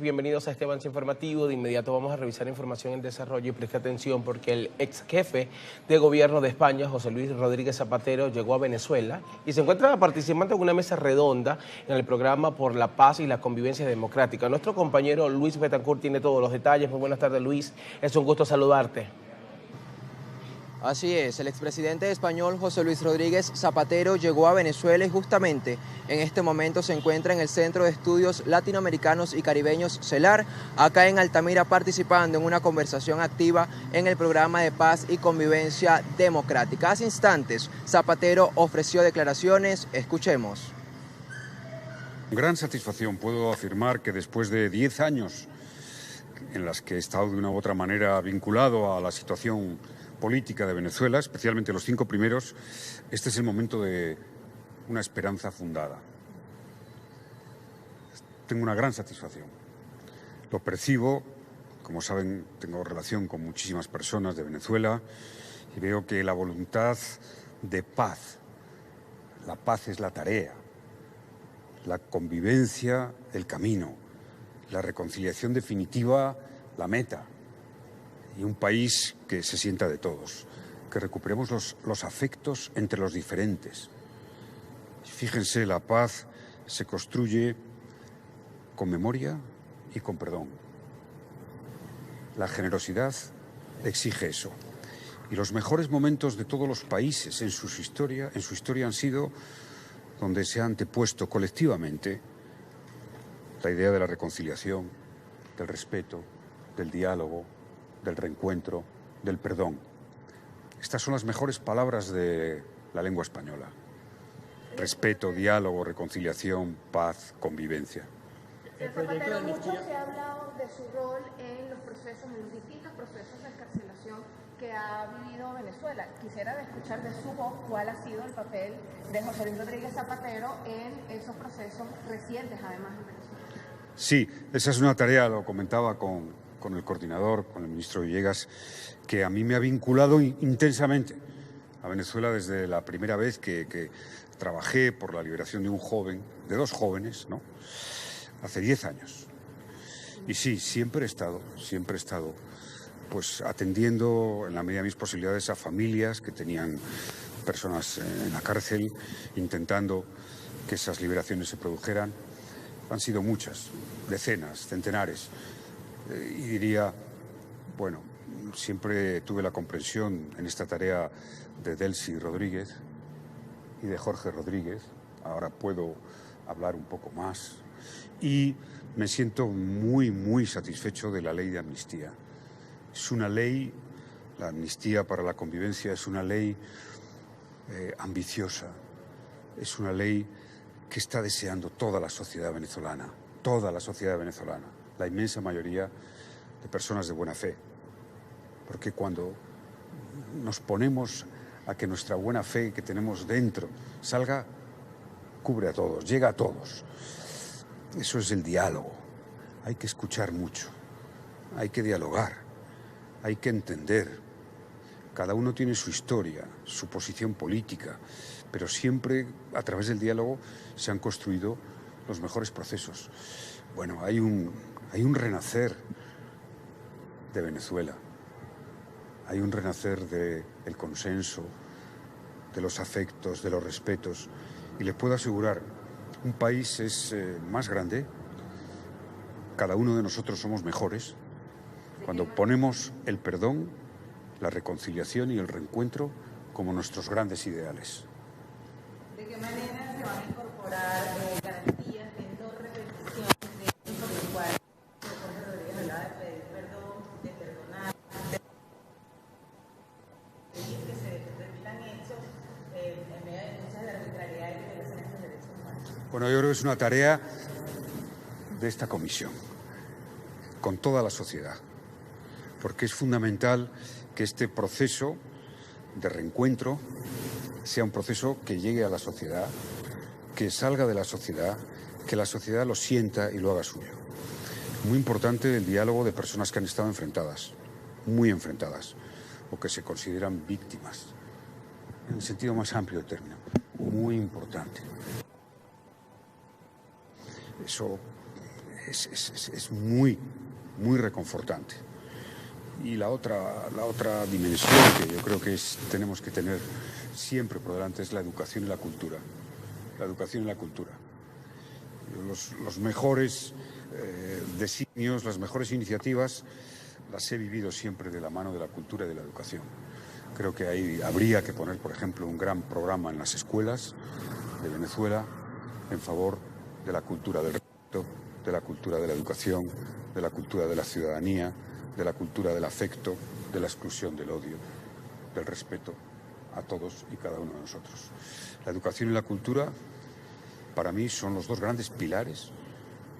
Bienvenidos a este avance informativo. De inmediato vamos a revisar información en desarrollo y preste atención porque el ex jefe de gobierno de España, José Luis Rodríguez Zapatero, llegó a Venezuela y se encuentra participando en una mesa redonda en el programa por la paz y la convivencia democrática. Nuestro compañero Luis Betancourt tiene todos los detalles. Muy buenas tardes, Luis. Es un gusto saludarte. Así es, el expresidente español José Luis Rodríguez Zapatero llegó a Venezuela y justamente en este momento se encuentra en el Centro de Estudios Latinoamericanos y Caribeños CELAR, acá en Altamira, participando en una conversación activa en el programa de paz y convivencia democrática. Hace instantes, Zapatero ofreció declaraciones. Escuchemos. Con gran satisfacción puedo afirmar que después de 10 años en las que he estado de una u otra manera vinculado a la situación política de Venezuela, especialmente los 5 primeros, este es el momento de una esperanza fundada. Tengo una gran satisfacción. Lo percibo, como saben, tengo relación con muchísimas personas de Venezuela y veo que la voluntad de paz, la paz es la tarea, la convivencia el camino, la reconciliación definitiva la meta. Y un país que se sienta de todos, que recuperemos los afectos entre los diferentes. Fíjense, la paz se construye con memoria y con perdón. La generosidad exige eso. Y los mejores momentos de todos los países en su historia han sido donde se ha antepuesto colectivamente la idea de la reconciliación, del respeto, del diálogo, del reencuentro, del perdón. Estas son las mejores palabras de la lengua española. Respeto, diálogo, reconciliación, paz, convivencia. Zapatero, mucho se ha hablado de su rol en los procesos, en los distintos procesos de encarcelación que ha vivido Venezuela. Quisiera escuchar de su voz cuál ha sido el papel de José Luis Rodríguez Zapatero en esos procesos recientes, además, en Venezuela. Sí, esa es una tarea, lo comentaba con el coordinador, con el ministro Villegas, que a mí me ha vinculado intensamente a Venezuela desde la primera vez que trabajé por la liberación de un joven, de 2 jóvenes, ¿no? Hace 10 años. Y sí, siempre he estado, pues atendiendo en la medida de mis posibilidades a familias que tenían personas en la cárcel, intentando que esas liberaciones se produjeran. Han sido muchas, decenas, centenares. Y diría, bueno, siempre tuve la comprensión en esta tarea de Delcy Rodríguez y de Jorge Rodríguez. Ahora puedo hablar un poco más. Y me siento muy, muy satisfecho de la ley de amnistía. Es una ley, la amnistía para la convivencia es una ley ambiciosa. Es una ley que está deseando toda la sociedad venezolana, la inmensa mayoría de personas de buena fe. Porque cuando nos ponemos a que nuestra buena fe que tenemos dentro salga, cubre a todos, llega a todos. Eso es el diálogo. Hay que escuchar mucho, hay que dialogar, hay que entender. Cada uno tiene su historia, su posición política, pero siempre a través del diálogo se han construido los mejores procesos. Bueno, hay un renacer de Venezuela, hay un renacer del consenso, de los afectos, de los respetos. Y les puedo asegurar, un país es más grande, cada uno de nosotros somos mejores, cuando ponemos el perdón, la reconciliación y el reencuentro como nuestros grandes ideales. ¿De qué manera se van a incorporar garantías de no repetición de hechos por los cuales Jorge Rodríguez hablaba de pedir perdón, de perdonar, de que se repitan hechos en medio de muchas de las arbitrariedades y violaciones de los derechos humanos? Bueno, yo creo que es una tarea de esta comisión, con toda la sociedad, porque es fundamental que este proceso de reencuentro sea un proceso que llegue a la sociedad, que salga de la sociedad, que la sociedad lo sienta y lo haga suyo. Muy importante el diálogo de personas que han estado enfrentadas, muy enfrentadas, o que se consideran víctimas, en el sentido más amplio del término, muy importante. Eso es muy, muy reconfortante. Y la otra dimensión que yo creo que tenemos que tener siempre por delante es la educación y la cultura. La educación y la cultura. Los mejores designios, las mejores iniciativas las he vivido siempre de la mano de la cultura y de la educación. Creo que ahí habría que poner, por ejemplo, un gran programa en las escuelas de Venezuela en favor de la cultura del respeto, de la cultura de la educación, de la cultura de la ciudadanía, de la cultura del afecto, de la exclusión del odio, del respeto a todos y cada uno de nosotros. La educación y la cultura, para mí, son los dos grandes pilares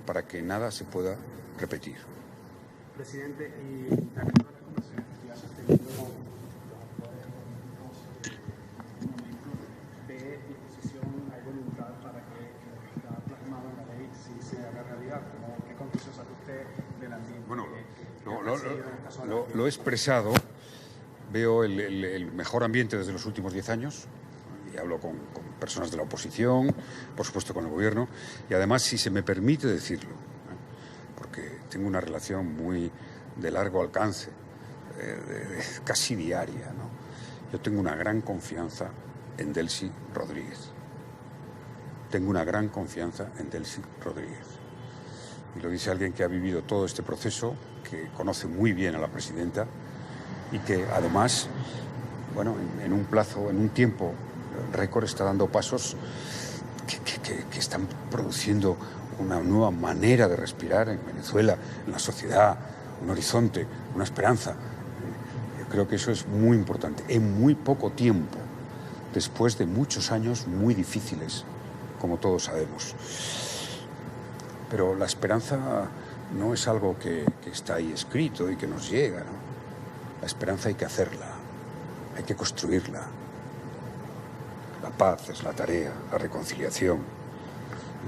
para que nada se pueda repetir. Presidente, y también todas las conversaciones que estoy sosteniendo con de disposición, hay voluntad para que lo que está plasmado en la ley sí se haga realidad. ¿Qué conclusión saca usted del ambiente? Bueno, lo he expresado. Veo el mejor ambiente desde los últimos 10 años. Y hablo con personas de la oposición, por supuesto con el gobierno, y además, si se me permite decirlo, porque tengo una relación muy de largo alcance, casi diaria, ¿no? Yo tengo una gran confianza en Delcy Rodríguez. Tengo una gran confianza en Delcy Rodríguez. Y lo dice alguien que ha vivido todo este proceso, que conoce muy bien a la presidenta y que además, bueno, en un tiempo récord está dando pasos que están produciendo una nueva manera de respirar en Venezuela, en la sociedad, un horizonte, una esperanza. Yo creo que eso es muy importante. En muy poco tiempo, después de muchos años muy difíciles, como todos sabemos. Pero la esperanza no es algo que está ahí escrito y que nos llega, ¿no? La esperanza hay que hacerla, hay que construirla. La paz es la tarea, la reconciliación.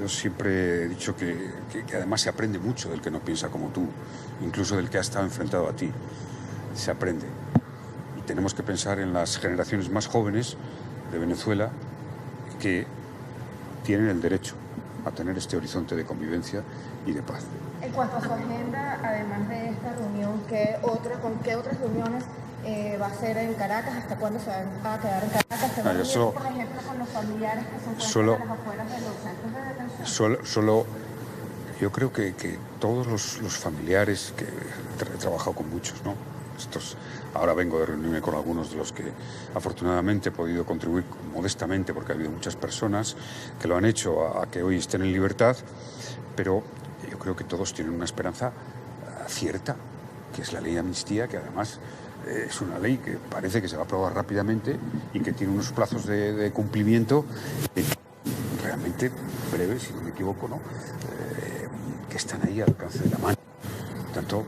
Yo siempre he dicho que además se aprende mucho del que no piensa como tú, incluso del que ha estado enfrentado a ti. Se aprende. Y tenemos que pensar en las generaciones más jóvenes de Venezuela que tienen el derecho a tener este horizonte de convivencia y de paz. En cuanto a su agenda, además de esta reunión, ¿con qué otras reuniones va a ser en Caracas? ¿Hasta cuándo se va a quedar en Caracas? ¿Se va a reunir, por ejemplo, con los familiares que se encuentran a las afueras de los centros de detención? Yo creo que todos los familiares, que he trabajado con muchos, ¿no? Ahora vengo de reunirme con algunos de los que afortunadamente he podido contribuir modestamente, porque ha habido muchas personas que lo han hecho a que hoy estén en libertad, pero yo creo que todos tienen una esperanza cierta, que es la ley de amnistía, que además es una ley que parece que se va a aprobar rápidamente y que tiene unos plazos de cumplimiento realmente breves, si no me equivoco, ¿no? Que están ahí al alcance de la mano. Por tanto,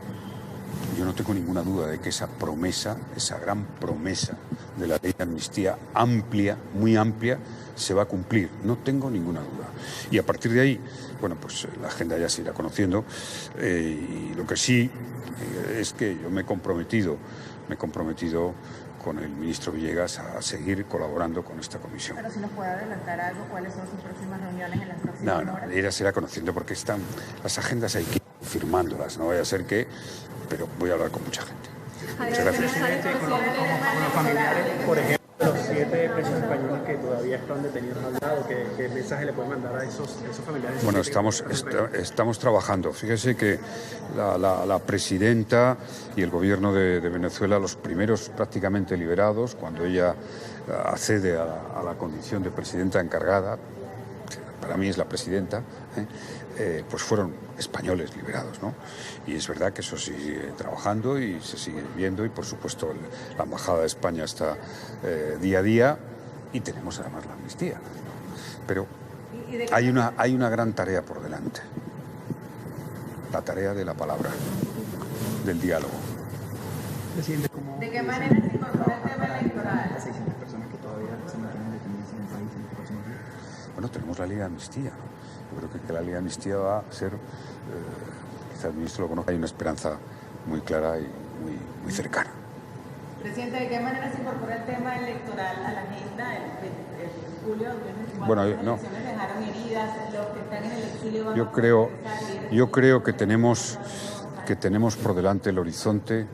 yo no tengo ninguna duda de que esa promesa, esa gran promesa de la ley de amnistía amplia, muy amplia, se va a cumplir. No tengo ninguna duda. Y a partir de ahí, bueno, pues la agenda ya se irá conociendo. Y lo que sí es que yo me he comprometido con el ministro Villegas a seguir colaborando con esta comisión. Pero si nos puede adelantar algo, ¿cuáles son sus próximas reuniones en las próximas horas? No, se irá conociendo porque están las agendas, hay que ir firmándolas, no vaya a ser que... Pero voy a hablar con mucha gente. Muchas gracias. Presidente, con los familiares, por ejemplo, los 7 presos españoles que todavía están detenidos al lado, ¿qué mensaje le pueden mandar a esos familiares? Bueno, estamos trabajando. Fíjese que la presidenta y el gobierno de Venezuela, los primeros prácticamente liberados, cuando ella accede a la condición de presidenta encargada, para mí es la presidenta, pues fueron españoles liberados, ¿no? Y es verdad que eso sigue trabajando y se sigue viendo, y por supuesto la Embajada de España está día a día, y tenemos además la amnistía, ¿no? Pero hay una gran tarea por delante, la tarea de la palabra, del diálogo. Presidente, ¿de qué manera se incorpora el tema electoral? Las 600 personas que todavía se mantienen detenidas en el país en los próximos días. Bueno, tenemos la ley de amnistía, ¿no? Yo creo que la ley de amnistía va a ser, quizá el ministro lo conozca, hay una esperanza muy clara y muy cercana. Presidente, ¿de qué manera se incorpora el tema electoral a la agenda? El julio de 2024. Bueno, Las no. elecciones dejaron heridas, los que están en el exilio van Yo creo que tenemos por delante el horizonte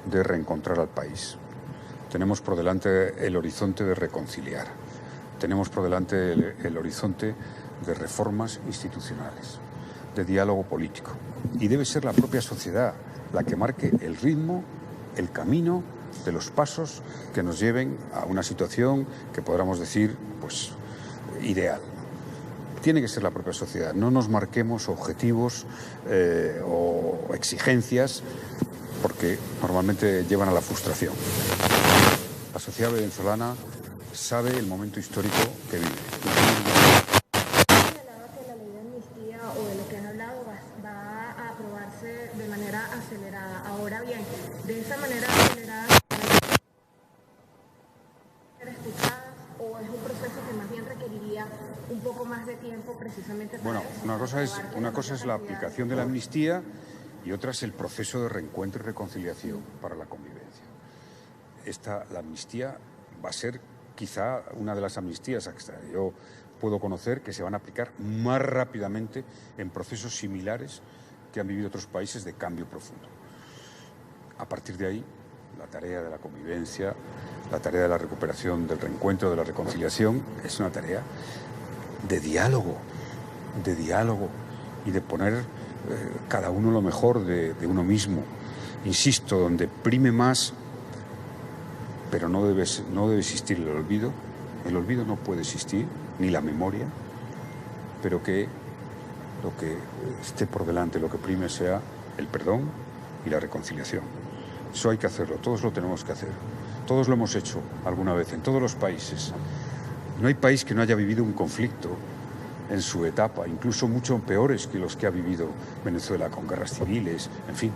de reencontrar al país. Tenemos por delante el horizonte de reconciliar. Tenemos por delante el horizonte de reformas institucionales, de diálogo político. Y debe ser la propia sociedad la que marque el ritmo, el camino de los pasos que nos lleven a una situación que podamos decir, pues, ideal. Tiene que ser la propia sociedad. No nos marquemos objetivos o exigencias porque normalmente llevan a la frustración. La sociedad venezolana sabe el momento histórico que vive. señalaba que la ley de amnistía o de lo que han hablado va a aprobarse de manera acelerada. Ahora bien, de esa manera acelerada, ¿ser escuchadas o es un proceso que más bien requeriría un poco más de tiempo precisamente para Bueno, eso? una cosa es la aplicación de la amnistía y otra es el proceso de reencuentro y reconciliación para la convivencia. La amnistía va a ser quizá una de las amnistías que yo puedo conocer que se van a aplicar más rápidamente en procesos similares que han vivido otros países de cambio profundo. A partir de ahí, la tarea de la convivencia, la tarea de la recuperación, del reencuentro, de la reconciliación, es una tarea de diálogo y de poner cada uno lo mejor de uno mismo. Insisto, donde prime más, pero no debe existir el olvido. El olvido no puede existir, ni la memoria, pero que lo que esté por delante, lo que prime sea el perdón y la reconciliación. Eso hay que hacerlo, todos lo tenemos que hacer. Todos lo hemos hecho alguna vez, en todos los países. No hay país que no haya vivido un conflicto en su etapa, incluso mucho peores que los que ha vivido Venezuela, con guerras civiles, en fin.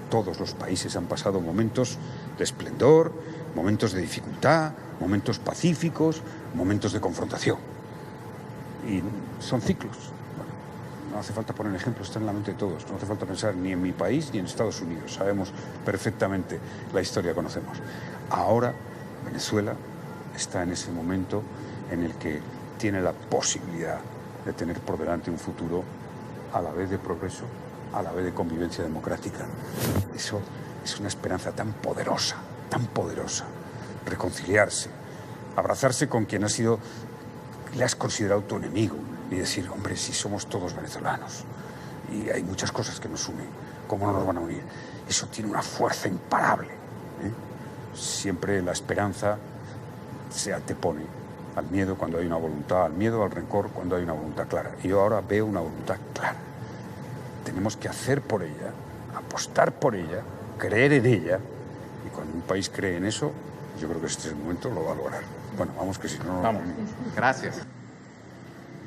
Todos los países han pasado momentos de esplendor, momentos de dificultad, momentos pacíficos, momentos de confrontación. Y son ciclos. Bueno, no hace falta poner ejemplos, está en la mente de todos. No hace falta pensar ni en mi país ni en Estados Unidos. Sabemos perfectamente la historia, conocemos. Ahora Venezuela está en ese momento en el que tiene la posibilidad de tener por delante un futuro a la vez de progreso, a la vez de convivencia democrática. Eso es una esperanza tan poderosa, reconciliarse, abrazarse con quien le has considerado tu enemigo y decir, hombre, si somos todos venezolanos y hay muchas cosas que nos unen, ¿cómo no nos van a unir? Eso tiene una fuerza imparable, ¿eh? Siempre la esperanza se antepone al miedo cuando hay una voluntad, al miedo, al rencor cuando hay una voluntad clara. Y yo ahora veo una voluntad clara. Tenemos que hacer por ella, apostar por ella, creer en ella, y cuando un país cree en eso, yo creo que este es el momento, lo va a lograr. Bueno, vamos que si no... Vamos. Gracias.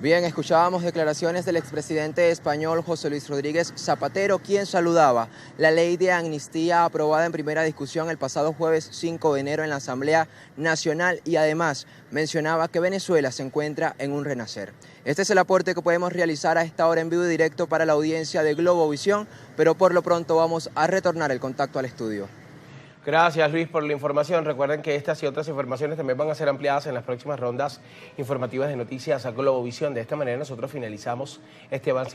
Bien, escuchábamos declaraciones del expresidente español José Luis Rodríguez Zapatero, quien saludaba la ley de amnistía aprobada en primera discusión el pasado jueves 5 de enero en la Asamblea Nacional y además mencionaba que Venezuela se encuentra en un renacer. Este es el aporte que podemos realizar a esta hora en vivo y directo para la audiencia de Globovisión, pero por lo pronto vamos a retornar el contacto al estudio. Gracias, Luis, por la información. Recuerden que estas y otras informaciones también van a ser ampliadas en las próximas rondas informativas de Noticias a Globovisión. De esta manera nosotros finalizamos este avance.